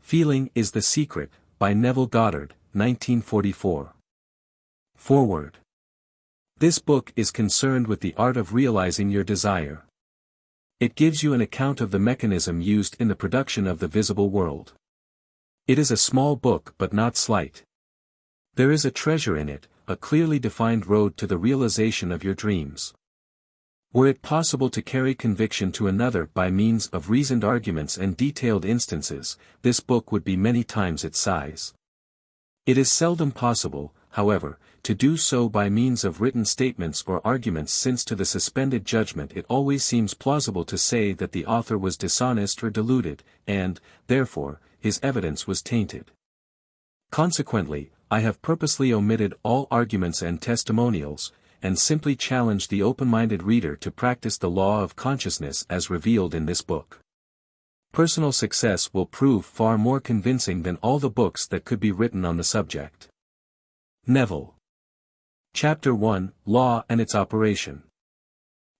Feeling is the Secret, by Neville Goddard, 1944. Foreword. This book is concerned with the art of realizing your desire. It gives you an account of the mechanism used in the production of the visible world. It is a small book but not slight. There is a treasure in it, a clearly defined road to the realization of your dreams. Were it possible to carry conviction to another by means of reasoned arguments and detailed instances, this book would be many times its size. It is seldom possible, however, to do so by means of written statements or arguments, since to the suspended judgment it always seems plausible to say that the author was dishonest or deluded, and, therefore, his evidence was tainted. Consequently, I have purposely omitted all arguments and testimonials, and simply challenge the open-minded reader to practice the law of consciousness as revealed in this book. Personal success will prove far more convincing than all the books that could be written on the subject. Neville. Chapter 1, Law and its Operation.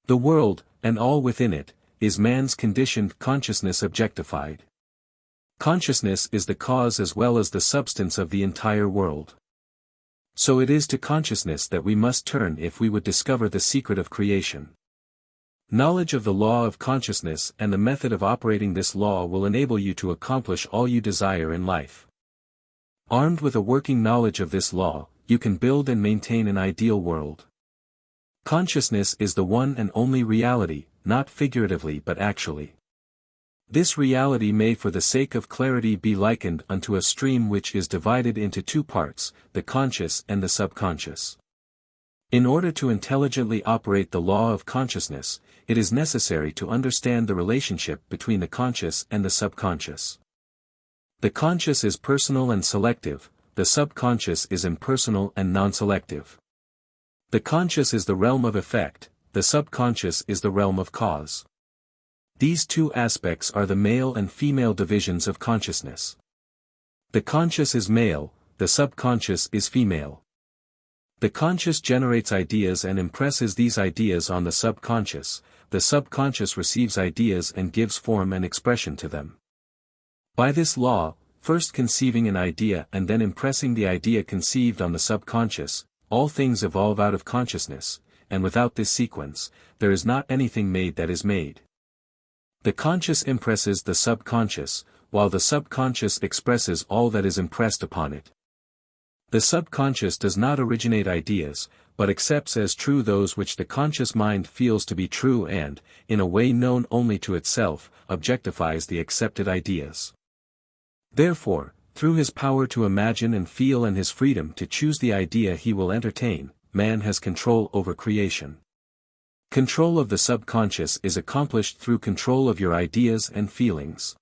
The world, and all within it, is man's conditioned consciousness objectified. Consciousness is the cause as well as the substance of the entire world. So it is to consciousness that we must turn if we would discover the secret of creation. Knowledge of the law of consciousness and the method of operating this law will enable you to accomplish all you desire in life. Armed with a working knowledge of this law, you can build and maintain an ideal world. Consciousness is the one and only reality, not figuratively but actually. This reality may for the sake of clarity be likened unto a stream which is divided into two parts, the conscious and the subconscious. In order to intelligently operate the law of consciousness, it is necessary to understand the relationship between the conscious and the subconscious. The conscious is personal and selective, the subconscious is impersonal and non-selective. The conscious is the realm of effect, the subconscious is the realm of cause. These two aspects are the male and female divisions of consciousness. The conscious is male, the subconscious is female. The conscious generates ideas and impresses these ideas on the subconscious receives ideas and gives form and expression to them. By this law, first conceiving an idea and then impressing the idea conceived on the subconscious, all things evolve out of consciousness, and without this sequence, there is not anything made that is made. The conscious impresses the subconscious, while the subconscious expresses all that is impressed upon it. The subconscious does not originate ideas, but accepts as true those which the conscious mind feels to be true and, in a way known only to itself, objectifies the accepted ideas. Therefore, through his power to imagine and feel and his freedom to choose the idea he will entertain, man has control over creation. Control of the subconscious is accomplished through control of your ideas and feelings.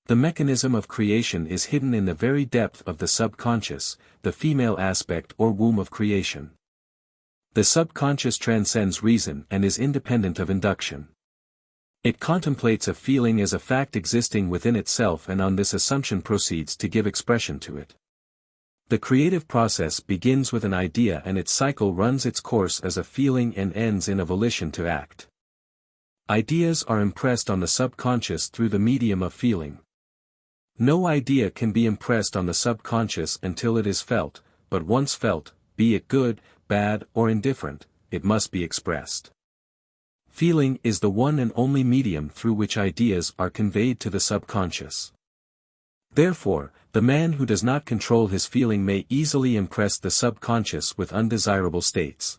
The mechanism of creation is hidden in the very depth of the subconscious, the female aspect or womb of creation. The subconscious transcends reason and is independent of induction. It contemplates a feeling as a fact existing within itself and on this assumption proceeds to give expression to it. The creative process begins with an idea and its cycle runs its course as a feeling and ends in a volition to act. Ideas are impressed on the subconscious through the medium of feeling. No idea can be impressed on the subconscious until it is felt, but once felt, be it good, bad, or indifferent, it must be expressed. Feeling is the one and only medium through which ideas are conveyed to the subconscious. Therefore, the man who does not control his feeling may easily impress the subconscious with undesirable states.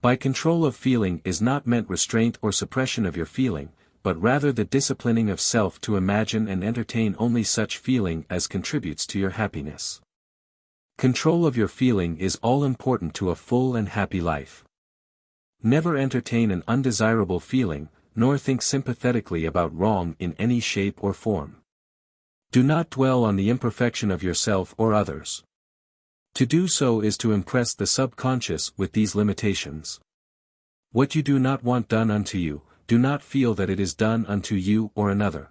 By control of feeling is not meant restraint or suppression of your feeling, but rather the disciplining of self to imagine and entertain only such feeling as contributes to your happiness. Control of your feeling is all important to a full and happy life. Never entertain an undesirable feeling, nor think sympathetically about wrong in any shape or form. Do not dwell on the imperfection of yourself or others. To do so is to impress the subconscious with these limitations. What you do not want done unto you, do not feel that it is done unto you or another.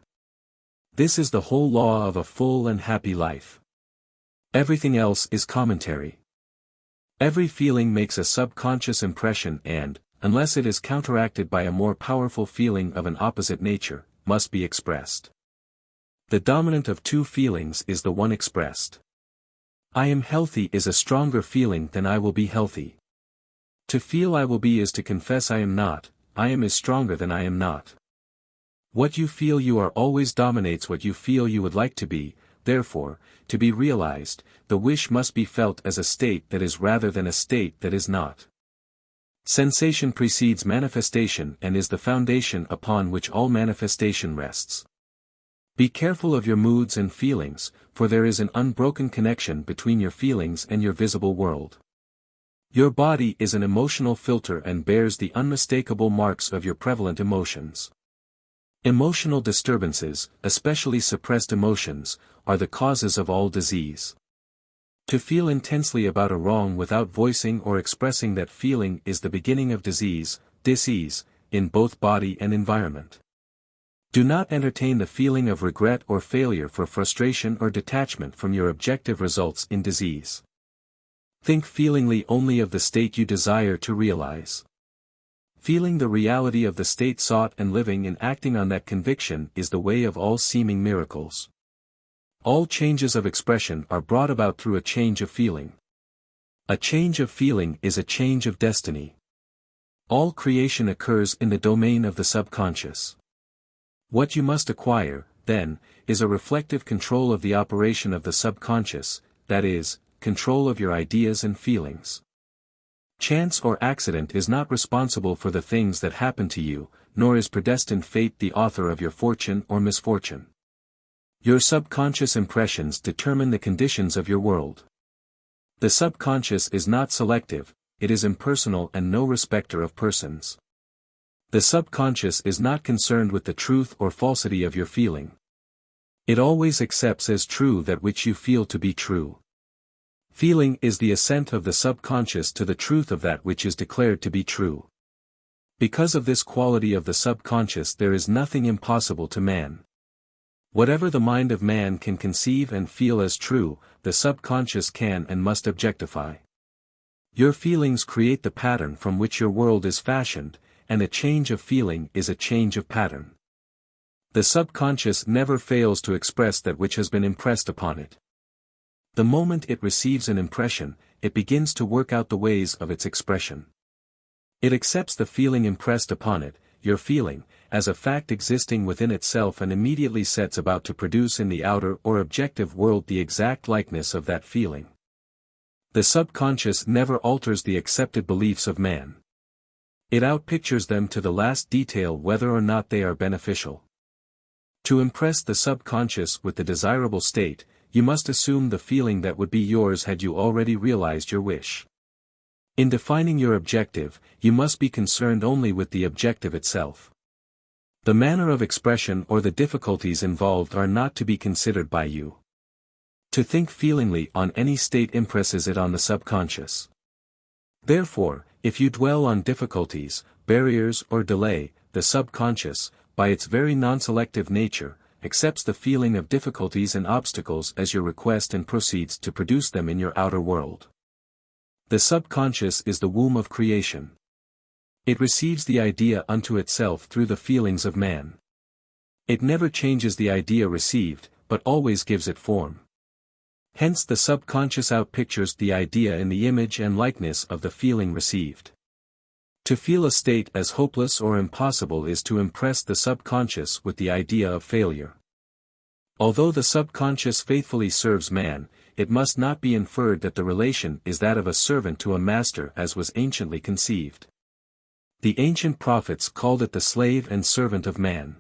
This is the whole law of a full and happy life. Everything else is commentary. Every feeling makes a subconscious impression and, unless it is counteracted by a more powerful feeling of an opposite nature, must be expressed. The dominant of two feelings is the one expressed. I am healthy is a stronger feeling than I will be healthy. To feel I will be is to confess I am not. I am is stronger than I am not. What you feel you are always dominates what you feel you would like to be, therefore, to be realized, the wish must be felt as a state that is rather than a state that is not. Sensation precedes manifestation and is the foundation upon which all manifestation rests. Be careful of your moods and feelings, for there is an unbroken connection between your feelings and your visible world. Your body is an emotional filter and bears the unmistakable marks of your prevalent emotions. Emotional disturbances, especially suppressed emotions, are the causes of all disease. To feel intensely about a wrong without voicing or expressing that feeling is the beginning of disease, dis-ease, in both body and environment. Do not entertain the feeling of regret or failure for frustration or detachment from your objective results in disease. Think feelingly only of the state you desire to realize. Feeling the reality of the state sought and living and acting on that conviction is the way of all seeming miracles. All changes of expression are brought about through a change of feeling. A change of feeling is a change of destiny. All creation occurs in the domain of the subconscious. What you must acquire, then, is a reflective control of the operation of the subconscious, that is, control of your ideas and feelings. Chance or accident is not responsible for the things that happen to you, nor is predestined fate the author of your fortune or misfortune. Your subconscious impressions determine the conditions of your world. The subconscious is not selective, it is impersonal and no respecter of persons. The subconscious is not concerned with the truth or falsity of your feeling. It always accepts as true that which you feel to be true. Feeling is the assent of the subconscious to the truth of that which is declared to be true. Because of this quality of the subconscious there is nothing impossible to man. Whatever the mind of man can conceive and feel as true, the subconscious can and must objectify. Your feelings create the pattern from which your world is fashioned, and a change of feeling is a change of pattern. The subconscious never fails to express that which has been impressed upon it. The moment it receives an impression, it begins to work out the ways of its expression. It accepts the feeling impressed upon it, your feeling, as a fact existing within itself and immediately sets about to produce in the outer or objective world the exact likeness of that feeling. The subconscious never alters the accepted beliefs of man. It outpictures them to the last detail whether or not they are beneficial. To impress the subconscious with the desirable state, you must assume the feeling that would be yours had you already realized your wish. In defining your objective, you must be concerned only with the objective itself. The manner of expression or the difficulties involved are not to be considered by you. To think feelingly on any state impresses it on the subconscious. Therefore, if you dwell on difficulties, barriers or delay, the subconscious, by its very non-selective nature, accepts the feeling of difficulties and obstacles as your request and proceeds to produce them in your outer world. The subconscious is the womb of creation. It receives the idea unto itself through the feelings of man. It never changes the idea received, but always gives it form. Hence the subconscious outpictures the idea in the image and likeness of the feeling received. To feel a state as hopeless or impossible is to impress the subconscious with the idea of failure. Although the subconscious faithfully serves man, it must not be inferred that the relation is that of a servant to a master as was anciently conceived. The ancient prophets called it the slave and servant of man.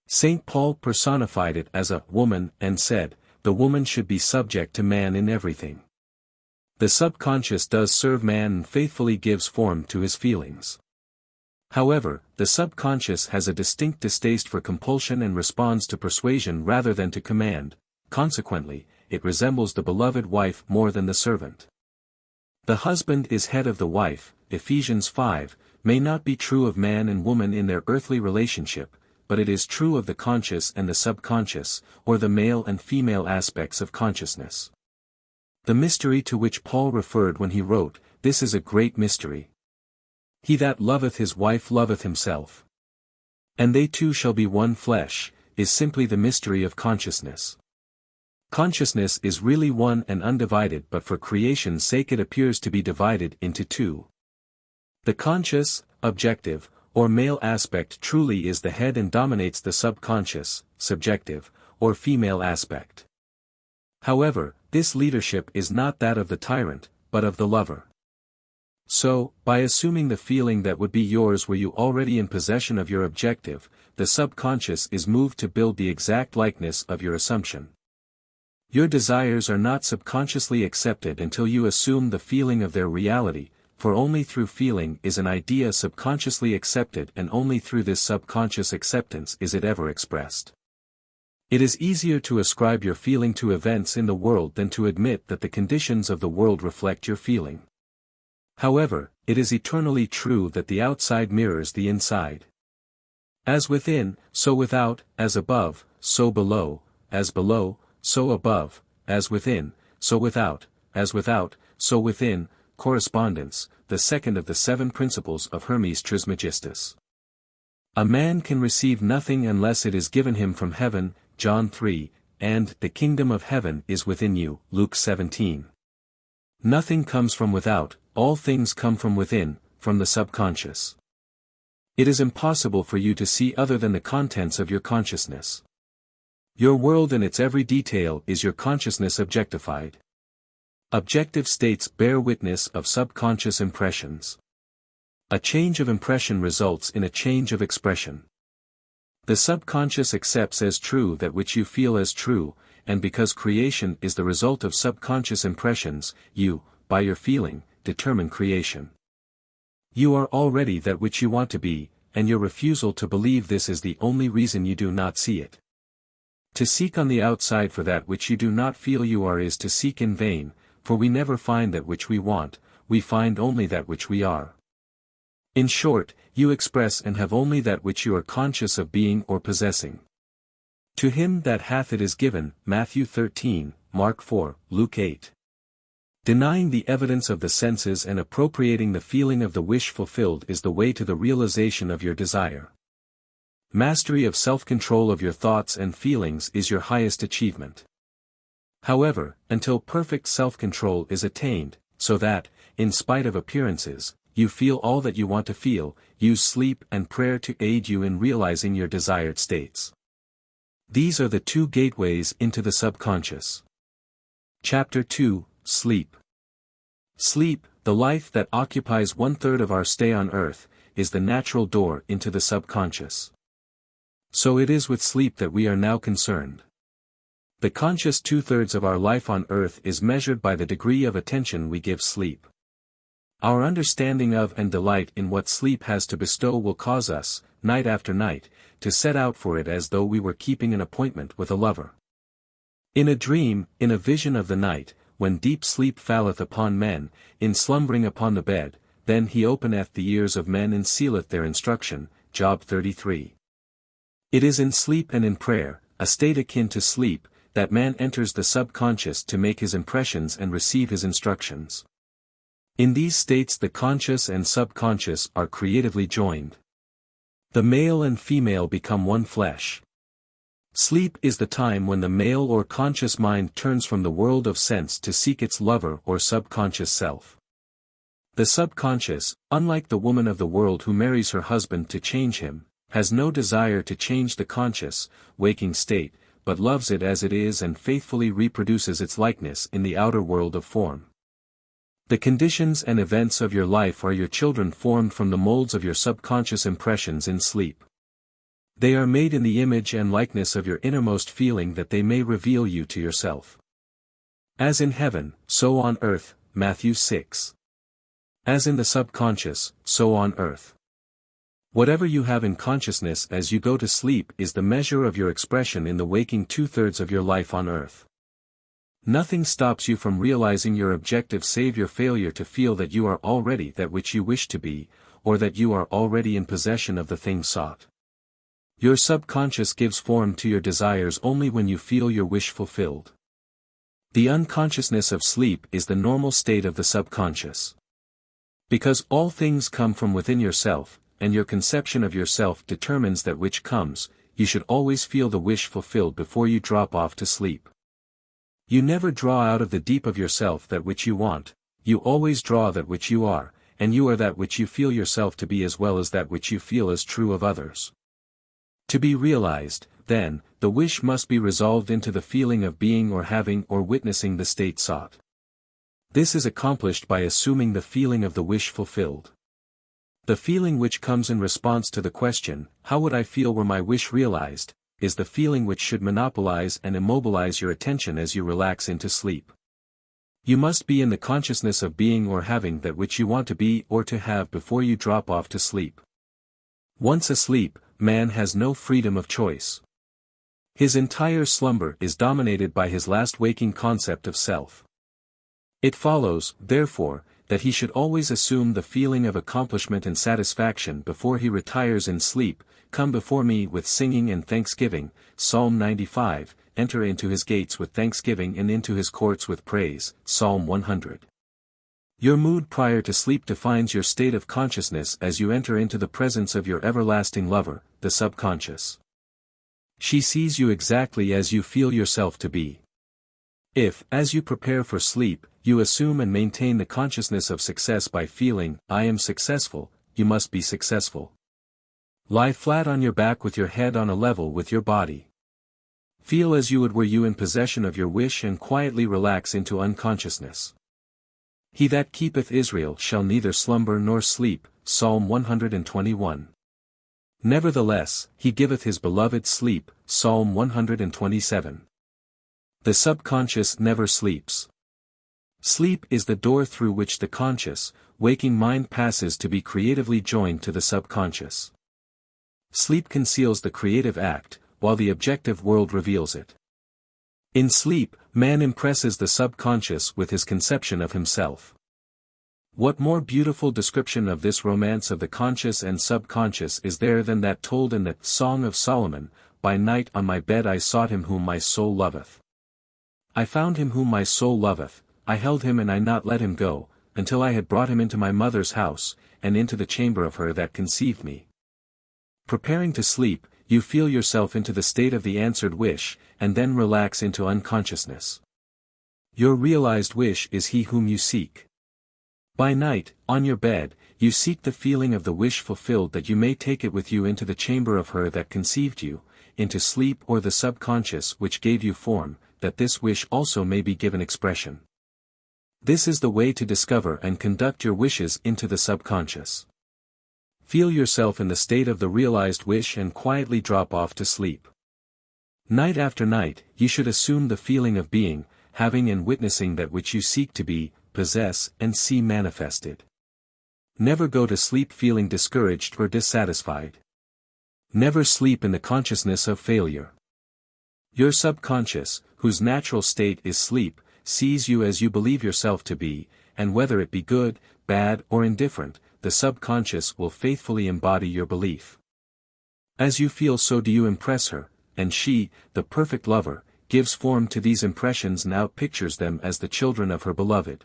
St. Paul personified it as a woman and said, the woman should be subject to man in everything. The subconscious does serve man and faithfully gives form to his feelings. However, the subconscious has a distinct distaste for compulsion and responds to persuasion rather than to command, consequently, it resembles the beloved wife more than the servant. The husband is head of the wife, Ephesians 5, may not be true of man and woman in their earthly relationship, but it is true of the conscious and the subconscious, or the male and female aspects of consciousness. The mystery to which Paul referred when he wrote, "This is a great mystery. He that loveth his wife loveth himself. And they two shall be one flesh," is simply the mystery of consciousness. Consciousness is really one and undivided, but for creation's sake it appears to be divided into two. The conscious, objective, or male aspect truly is the head and dominates the subconscious, subjective, or female aspect. However, this leadership is not that of the tyrant, but of the lover. So, by assuming the feeling that would be yours were you already in possession of your objective, the subconscious is moved to build the exact likeness of your assumption. Your desires are not subconsciously accepted until you assume the feeling of their reality, for only through feeling is an idea subconsciously accepted, and only through this subconscious acceptance is it ever expressed. It is easier to ascribe your feeling to events in the world than to admit that the conditions of the world reflect your feeling. However, it is eternally true that the outside mirrors the inside. As within, so without, as above, so below, as below, so above, as within, so without, as without, so within. Correspondence, the second of the 7 principles of Hermes Trismegistus. A man can receive nothing unless it is given him from heaven, John 3, and the kingdom of heaven is within you, Luke 17. Nothing comes from without, all things come from within, from the subconscious. It is impossible for you to see other than the contents of your consciousness. Your world in its every detail is your consciousness objectified. Objective states bear witness of subconscious impressions. A change of impression results in a change of expression. The subconscious accepts as true that which you feel as true, and because creation is the result of subconscious impressions, you, by your feeling, determine creation. You are already that which you want to be, and your refusal to believe this is the only reason you do not see it. To seek on the outside for that which you do not feel you are is to seek in vain, for we never find that which we want, we find only that which we are. In short, you express and have only that which you are conscious of being or possessing. To him that hath it is given, Matthew 13, Mark 4, Luke 8. Denying the evidence of the senses and appropriating the feeling of the wish fulfilled is the way to the realization of your desire. Mastery of self-control of your thoughts and feelings is your highest achievement. However, until perfect self-control is attained, so that, in spite of appearances, you feel all that you want to feel, use sleep and prayer to aid you in realizing your desired states. These are the 2 gateways into the subconscious. Chapter 2, Sleep. Sleep, the life that occupies 1/3 of our stay on earth, is the natural door into the subconscious. So it is with sleep that we are now concerned. The conscious 2/3 of our life on earth is measured by the degree of attention we give sleep. Our understanding of and delight in what sleep has to bestow will cause us, night after night, to set out for it as though we were keeping an appointment with a lover. In a dream, in a vision of the night, when deep sleep falleth upon men, in slumbering upon the bed, then he openeth the ears of men and sealeth their instruction, Job 33. It is in sleep and in prayer, a state akin to sleep, that man enters the subconscious to make his impressions and receive his instructions. In these states the conscious and subconscious are creatively joined. The male and female become one flesh. Sleep is the time when the male or conscious mind turns from the world of sense to seek its lover or subconscious self. The subconscious, unlike the woman of the world who marries her husband to change him, has no desire to change the conscious, waking state, but loves it as it is and faithfully reproduces its likeness in the outer world of form. The conditions and events of your life are your children formed from the molds of your subconscious impressions in sleep. They are made in the image and likeness of your innermost feeling that they may reveal you to yourself. As in heaven, so on earth, Matthew 6. As in the subconscious, so on earth. Whatever you have in consciousness as you go to sleep is the measure of your expression in the waking 2/3 of your life on earth. Nothing stops you from realizing your objective save your failure to feel that you are already that which you wish to be, or that you are already in possession of the thing sought. Your subconscious gives form to your desires only when you feel your wish fulfilled. The unconsciousness of sleep is the normal state of the subconscious. Because all things come from within yourself, and your conception of yourself determines that which comes, you should always feel the wish fulfilled before you drop off to sleep. You never draw out of the deep of yourself that which you want, you always draw that which you are, and you are that which you feel yourself to be as well as that which you feel is true of others. To be realized, then, the wish must be resolved into the feeling of being or having or witnessing the state sought. This is accomplished by assuming the feeling of the wish fulfilled. The feeling which comes in response to the question, how would I feel were my wish realized, is the feeling which should monopolize and immobilize your attention as you relax into sleep. You must be in the consciousness of being or having that which you want to be or to have before you drop off to sleep. Once asleep, man has no freedom of choice. His entire slumber is dominated by his last waking concept of self. It follows, therefore, that he should always assume the feeling of accomplishment and satisfaction before he retires in sleep. Come before me with singing and thanksgiving, Psalm 95, enter into his gates with thanksgiving and into his courts with praise, Psalm 100. Your mood prior to sleep defines your state of consciousness as you enter into the presence of your everlasting lover, the subconscious. She sees you exactly as you feel yourself to be. If, as you prepare for sleep, you assume and maintain the consciousness of success by feeling, I am successful, you must be successful. Lie flat on your back with your head on a level with your body. Feel as you would were you in possession of your wish and quietly relax into unconsciousness. He that keepeth Israel shall neither slumber nor sleep, Psalm 121. Nevertheless, he giveth his beloved sleep, Psalm 127. The subconscious never sleeps. Sleep is the door through which the conscious, waking mind passes to be creatively joined to the subconscious. Sleep conceals the creative act, while the objective world reveals it. In sleep, man impresses the subconscious with his conception of himself. What more beautiful description of this romance of the conscious and subconscious is there than that told in the Song of Solomon, by night on my bed I sought him whom my soul loveth. I found him whom my soul loveth, I held him and I not let him go, until I had brought him into my mother's house, and into the chamber of her that conceived me. Preparing to sleep, you feel yourself into the state of the answered wish, and then relax into unconsciousness. Your realized wish is he whom you seek. By night, on your bed, you seek the feeling of the wish fulfilled that you may take it with you into the chamber of her that conceived you, into sleep or the subconscious which gave you form, that this wish also may be given expression. This is the way to discover and conduct your wishes into the subconscious. Feel yourself in the state of the realized wish and quietly drop off to sleep. Night after night, you should assume the feeling of being, having and witnessing that which you seek to be, possess and see manifested. Never go to sleep feeling discouraged or dissatisfied. Never sleep in the consciousness of failure. Your subconscious, whose natural state is sleep, sees you as you believe yourself to be, and whether it be good, bad or indifferent, the subconscious will faithfully embody your belief. As you feel so do you impress her, and she, the perfect lover, gives form to these impressions and outpictures them as the children of her beloved.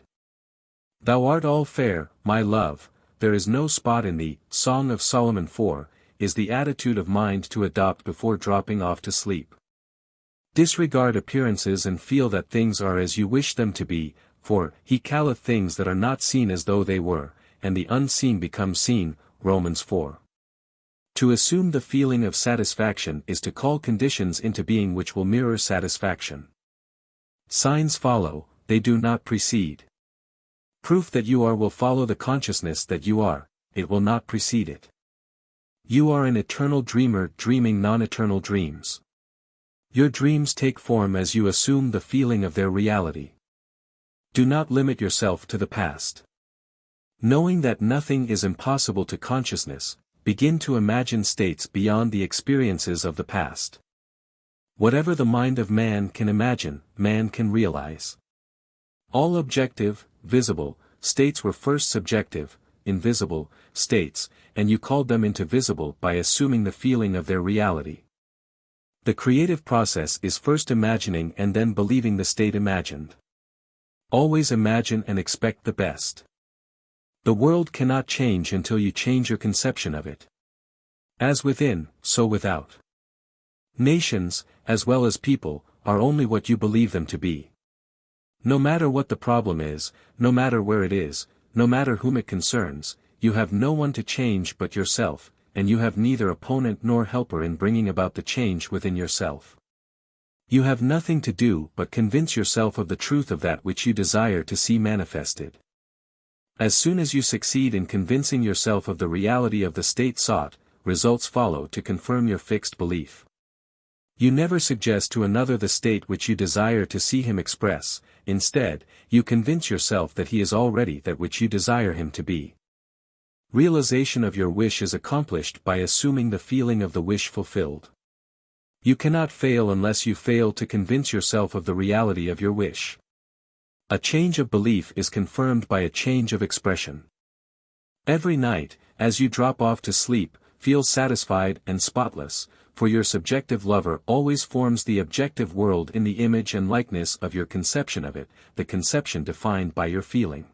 Thou art all fair, my love, there is no spot in thee, Song of Solomon 4, is the attitude of mind to adopt before dropping off to sleep. Disregard appearances and feel that things are as you wish them to be, for, he calleth things that are not seen as though they were, and the unseen become seen, Romans 4. To assume the feeling of satisfaction is to call conditions into being which will mirror satisfaction. Signs follow, they do not precede. Proof that you are will follow the consciousness that you are, it will not precede it. You are an eternal dreamer dreaming non-eternal dreams. Your dreams take form as you assume the feeling of their reality. Do not limit yourself to the past. Knowing that nothing is impossible to consciousness, begin to imagine states beyond the experiences of the past. Whatever the mind of man can imagine, man can realize. All objective, visible, states were first subjective, invisible, states, and you called them into visible by assuming the feeling of their reality. The creative process is first imagining and then believing the state imagined. Always imagine and expect the best. The world cannot change until you change your conception of it. As within, so without. Nations, as well as people, are only what you believe them to be. No matter what the problem is, no matter where it is, no matter whom it concerns, you have no one to change but yourself, and you have neither opponent nor helper in bringing about the change within yourself. You have nothing to do but convince yourself of the truth of that which you desire to see manifested. As soon as you succeed in convincing yourself of the reality of the state sought, results follow to confirm your fixed belief. You never suggest to another the state which you desire to see him express, instead, you convince yourself that he is already that which you desire him to be. Realization of your wish is accomplished by assuming the feeling of the wish fulfilled. You cannot fail unless you fail to convince yourself of the reality of your wish. A change of belief is confirmed by a change of expression. Every night, as you drop off to sleep, feel satisfied and spotless, for your subjective lover always forms the objective world in the image and likeness of your conception of it, the conception defined by your feeling.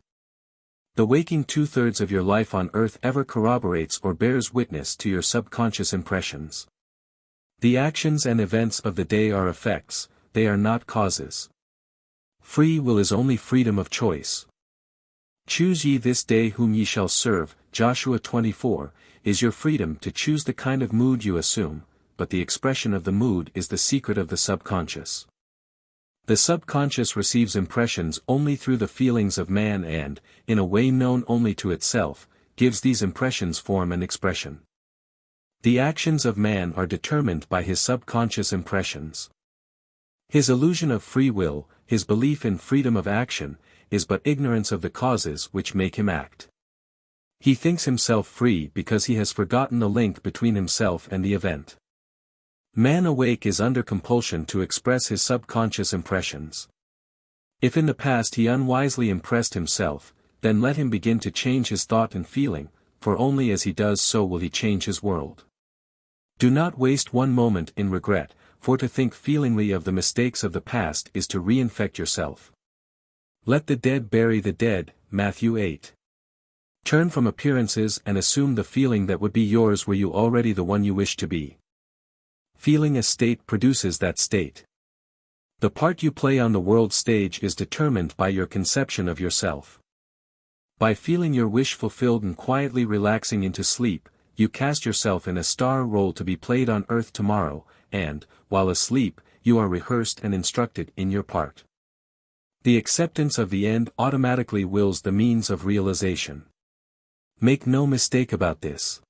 The waking 2/3 of your life on earth ever corroborates or bears witness to your subconscious impressions. The actions and events of the day are effects, they are not causes. Free will is only freedom of choice. Choose ye this day whom ye shall serve, Joshua 24, is your freedom to choose the kind of mood you assume, but the expression of the mood is the secret of the subconscious. The subconscious receives impressions only through the feelings of man and, in a way known only to itself, gives these impressions form and expression. The actions of man are determined by his subconscious impressions. His illusion of free will, his belief in freedom of action, is but ignorance of the causes which make him act. He thinks himself free because he has forgotten the link between himself and the event. Man awake is under compulsion to express his subconscious impressions. If in the past he unwisely impressed himself, then let him begin to change his thought and feeling, for only as he does so will he change his world. Do not waste one moment in regret, for to think feelingly of the mistakes of the past is to reinfect yourself. Let the dead bury the dead, Matthew 8. Turn from appearances and assume the feeling that would be yours were you already the one you wish to be. Feeling a state produces that state. The part you play on the world stage is determined by your conception of yourself. By feeling your wish fulfilled and quietly relaxing into sleep, you cast yourself in a star role to be played on earth tomorrow, and, while asleep, you are rehearsed and instructed in your part. The acceptance of the end automatically wills the means of realization. Make no mistake about this.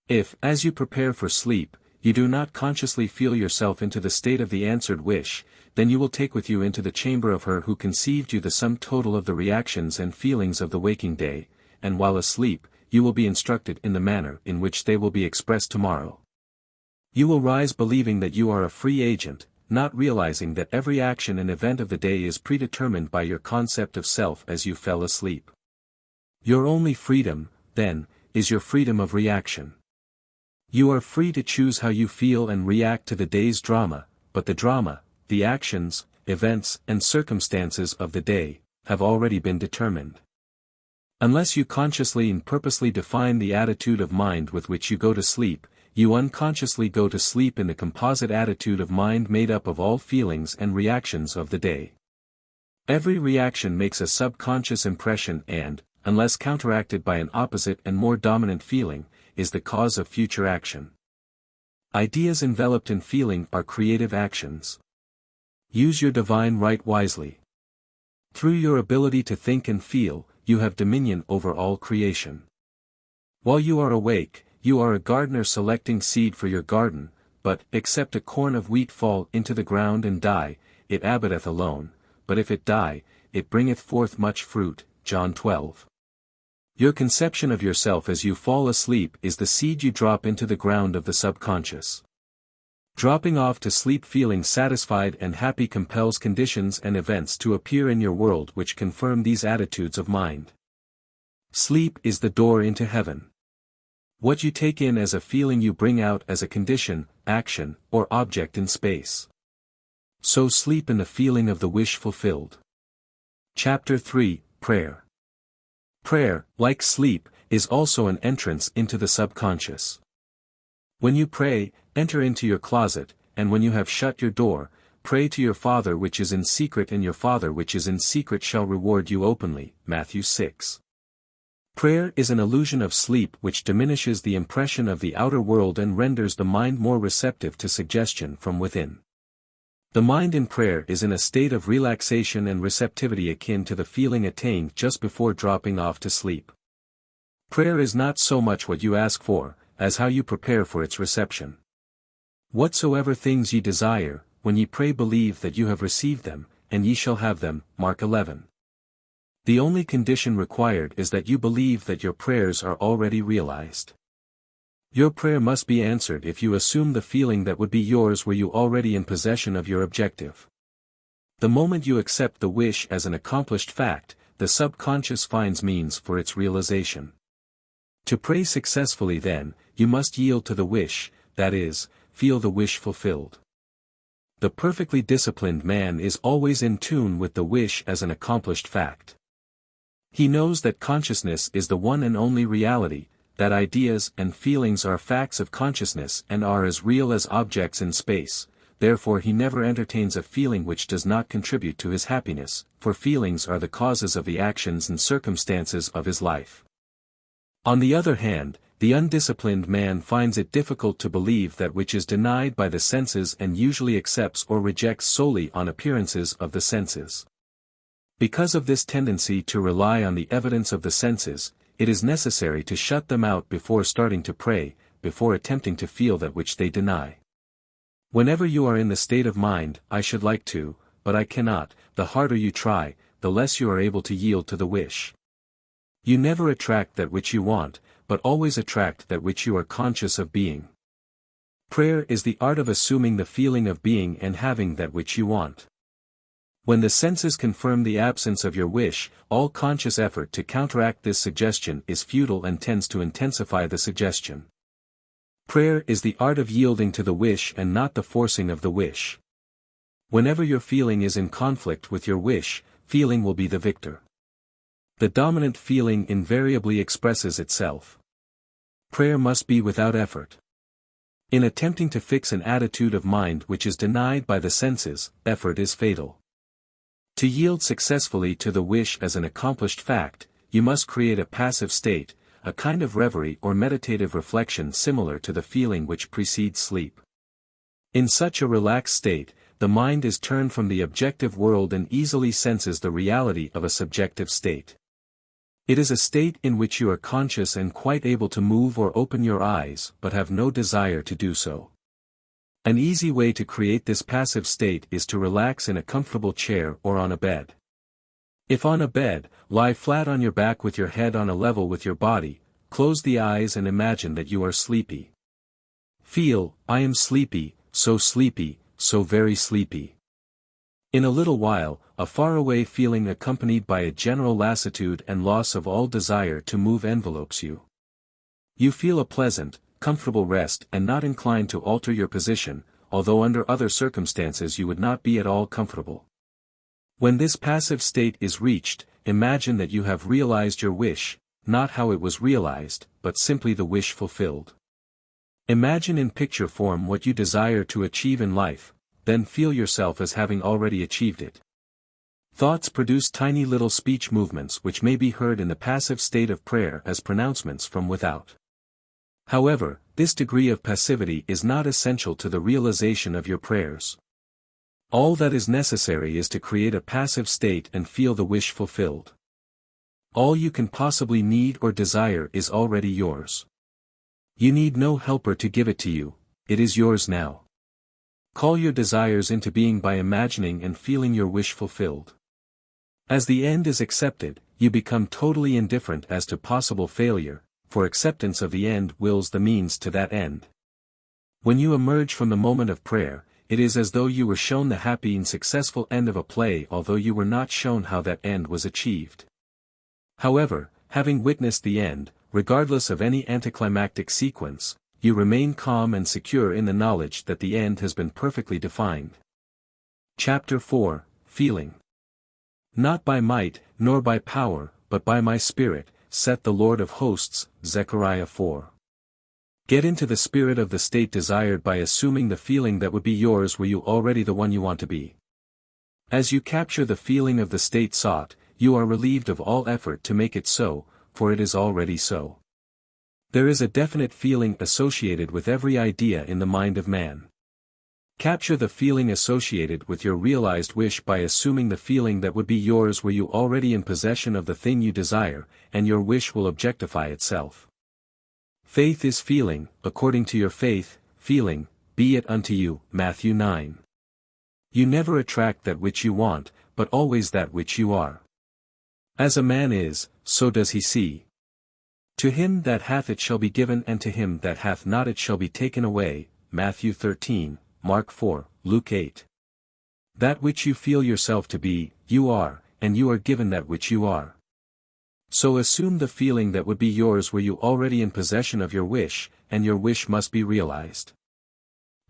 If, as you prepare for sleep, you do not consciously feel yourself into the state of the answered wish, then you will take with you into the chamber of her who conceived you the sum total of the reactions and feelings of the waking day, and while asleep, you will be instructed in the manner in which they will be expressed tomorrow. You will rise believing that you are a free agent, not realizing that every action and event of the day is predetermined by your concept of self as you fell asleep. Your only freedom, then, is your freedom of reaction. You are free to choose how you feel and react to the day's drama, but the drama, the actions, events, and circumstances of the day, have already been determined. Unless you consciously and purposely define the attitude of mind with which you go to sleep, you unconsciously go to sleep in the composite attitude of mind made up of all feelings and reactions of the day. Every reaction makes a subconscious impression and, unless counteracted by an opposite and more dominant feeling, is the cause of future action. Ideas enveloped in feeling are creative actions. Use your divine right wisely. Through your ability to think and feel, you have dominion over all creation. While you are awake, you are a gardener selecting seed for your garden, but, except a corn of wheat fall into the ground and die, it abideth alone, but if it die, it bringeth forth much fruit, John 12. Your conception of yourself as you fall asleep is the seed you drop into the ground of the subconscious. Dropping off to sleep feeling satisfied and happy compels conditions and events to appear in your world which confirm these attitudes of mind. Sleep is the door into heaven. What you take in as a feeling you bring out as a condition, action, or object in space. So sleep in the feeling of the wish fulfilled. Chapter 3, Prayer. Prayer, like sleep, is also an entrance into the subconscious. When you pray, enter into your closet, and when you have shut your door, pray to your Father which is in secret, and your Father which is in secret shall reward you openly. Matthew 6. Prayer is an illusion of sleep which diminishes the impression of the outer world and renders the mind more receptive to suggestion from within. The mind in prayer is in a state of relaxation and receptivity akin to the feeling attained just before dropping off to sleep. Prayer is not so much what you ask for, as how you prepare for its reception. Whatsoever things ye desire, when ye pray believe that you have received them, and ye shall have them. Mark 11. The only condition required is that you believe that your prayers are already realized. Your prayer must be answered if you assume the feeling that would be yours were you already in possession of your objective. The moment you accept the wish as an accomplished fact, the subconscious finds means for its realization. To pray successfully then, you must yield to the wish, that is, feel the wish fulfilled. The perfectly disciplined man is always in tune with the wish as an accomplished fact. He knows that consciousness is the one and only reality, that ideas and feelings are facts of consciousness and are as real as objects in space, therefore he never entertains a feeling which does not contribute to his happiness, for feelings are the causes of the actions and circumstances of his life. On the other hand, the undisciplined man finds it difficult to believe that which is denied by the senses and usually accepts or rejects solely on appearances of the senses. Because of this tendency to rely on the evidence of the senses, it is necessary to shut them out before starting to pray, before attempting to feel that which they deny. Whenever you are in the state of mind, I should like to, but I cannot, the harder you try, the less you are able to yield to the wish. You never attract that which you want, but always attract that which you are conscious of being. Prayer is the art of assuming the feeling of being and having that which you want. When the senses confirm the absence of your wish, all conscious effort to counteract this suggestion is futile and tends to intensify the suggestion. Prayer is the art of yielding to the wish and not the forcing of the wish. Whenever your feeling is in conflict with your wish, feeling will be the victor. The dominant feeling invariably expresses itself. Prayer must be without effort. In attempting to fix an attitude of mind which is denied by the senses, effort is fatal. To yield successfully to the wish as an accomplished fact, you must create a passive state, a kind of reverie or meditative reflection similar to the feeling which precedes sleep. In such a relaxed state, the mind is turned from the objective world and easily senses the reality of a subjective state. It is a state in which you are conscious and quite able to move or open your eyes but have no desire to do so. An easy way to create this passive state is to relax in a comfortable chair or on a bed. If on a bed, lie flat on your back with your head on a level with your body, close the eyes and imagine that you are sleepy. Feel, I am sleepy, so very sleepy. In a little while, a faraway feeling accompanied by a general lassitude and loss of all desire to move envelopes you. You feel a pleasant, comfortable rest and not inclined to alter your position, although under other circumstances you would not be at all comfortable. When this passive state is reached, imagine that you have realized your wish, not how it was realized, but simply the wish fulfilled. Imagine in picture form what you desire to achieve in life, then feel yourself as having already achieved it. Thoughts produce tiny little speech movements which may be heard in the passive state of prayer as pronouncements from without. However, this degree of passivity is not essential to the realization of your prayers. All that is necessary is to create a passive state and feel the wish fulfilled. All you can possibly need or desire is already yours. You need no helper to give it to you, it is yours now. Call your desires into being by imagining and feeling your wish fulfilled. As the end is accepted, you become totally indifferent as to possible failure, for acceptance of the end wills the means to that end. When you emerge from the moment of prayer, it is as though you were shown the happy and successful end of a play although you were not shown how that end was achieved. However, having witnessed the end, regardless of any anticlimactic sequence, you remain calm and secure in the knowledge that the end has been perfectly defined. Chapter 4, Feeling. Not by might, nor by power, but by my Spirit, saith the Lord of hosts, Zechariah 4. Get into the spirit of the state desired by assuming the feeling that would be yours were you already the one you want to be. As you capture the feeling of the state sought, you are relieved of all effort to make it so, for it is already so. There is a definite feeling associated with every idea in the mind of man. Capture the feeling associated with your realized wish by assuming the feeling that would be yours were you already in possession of the thing you desire, and your wish will objectify itself. Faith is feeling, according to your faith, feeling, be it unto you, Matthew 9. You never attract that which you want, but always that which you are. As a man is, so does he see. To him that hath it shall be given, and to him that hath not it shall be taken away, Matthew 13, Mark 4, Luke 8. That which you feel yourself to be, you are, and you are given that which you are. So assume the feeling that would be yours were you already in possession of your wish, and your wish must be realized.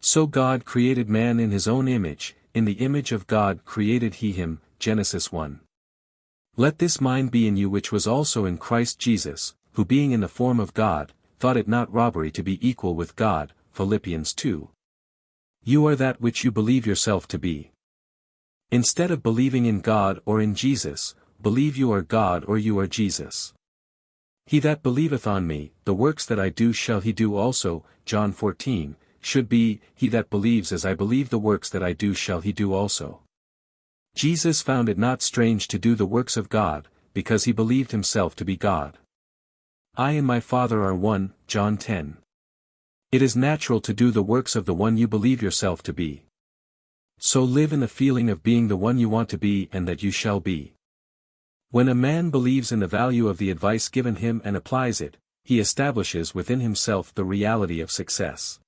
So God created man in his own image, in the image of God created he him, Genesis 1. Let this mind be in you which was also in Christ Jesus, who being in the form of God, thought it not robbery to be equal with God, Philippians 2. You are that which you believe yourself to be. Instead of believing in God or in Jesus, believe you are God or you are Jesus. He that believeth on me, the works that I do shall he do also, John 14, should be, he that believes as I believe the works that I do shall he do also. Jesus found it not strange to do the works of God, because he believed himself to be God. I and my Father are one, John 10. It is natural to do the works of the one you believe yourself to be. So live in the feeling of being the one you want to be and that you shall be. When a man believes in the value of the advice given him and applies it, he establishes within himself the reality of success.